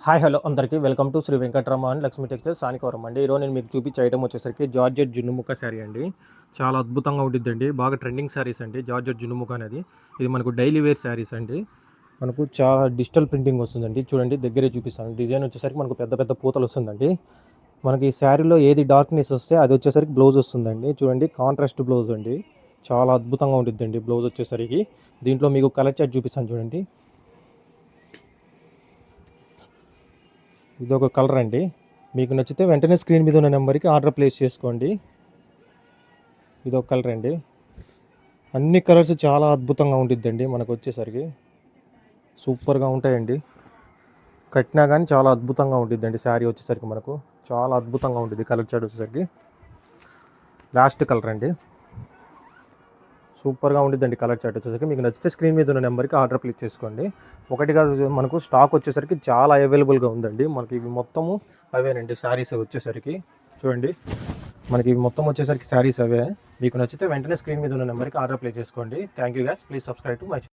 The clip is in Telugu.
హాయ్ హలో అందరికీ welcome to Shri Venkatarama and Lakshmi textiles Sanikavaram అండి. ఈరోజు నేను మీకు చూపించే ఐటమ్ వచ్చేసరికి జార్జెట్ జున్నుముక్క శారీ అండి. చాలా అద్భుతంగా ఉంటుందండి. బాగా ట్రెండింగ్ శారీస్ అండి జార్జెట్ జున్నుముక్క అనేది. ఇది మనకు డైలీ వేర్ శారీస్ అండి. మనకు చాలా డిజిటల్ ప్రింటింగ్ వస్తుందండి. చూడండి దగ్గరే చూపిస్తాను. డిజైన్ వచ్చేసరికి మనకు పెద్ద పెద్ద పూతలు వస్తుందండి. మనకి ఈ శారీలో ఏది డార్క్నెస్ వస్తే అది వచ్చేసరికి బ్లౌజ్ వస్తుందండి. చూడండి కాంట్రాస్ట్ బ్లౌజ్ అండి. చాలా అద్భుతంగా ఉంటుందండి బ్లౌజ్ వచ్చేసరికి. దీంట్లో మీకు కలర్ చార్ట్ చూపిస్తాను చూడండి. ఇది ఒక కలర్ అండి. మీకు నచ్చితే వెంటనే స్క్రీన్ మీద ఉన్న నెంబర్కి ఆర్డర్ ప్లేస్ చేసుకోండి. ఇది ఒక కలర్ అండి. అన్ని కలర్స్ చాలా అద్భుతంగా ఉంటుందండి. మనకు వచ్చేసరికి సూపర్గా ఉంటాయండి. కట్టినా కానీ చాలా అద్భుతంగా ఉంటుందండి. శారీ వచ్చేసరికి మనకు చాలా అద్భుతంగా ఉంటుంది. కలర్ చార్ట్ వచ్చేసరికి లాస్ట్ కలర్ అండి. సూపర్గా ఉంటుందండి కలర్ చార్ట్ వచ్చేసరికి. మీకు నచ్చితే స్క్రీన్ మీద ఉన్న నెంబర్కి ఆర్డర్ ప్లేస్ చేసుకోండి. ఒకటి కాదు, మనకు స్టాక్ వచ్చేసరికి చాలా అవైలబుల్గా ఉందండి. మనకి ఇవి మొత్తము అవేనండి శారీస్ వచ్చేసరికి. చూడండి మనకి ఇవి మొత్తం వచ్చేసరికి శారీస్ అవే. మీకు నచ్చితే వెంటనే స్క్రీన్ మీద ఉన్న నెంబర్కి ఆర్డర్ ప్లేస్ చేసుకోండి. Thank you guys. Please subscribe to my channel.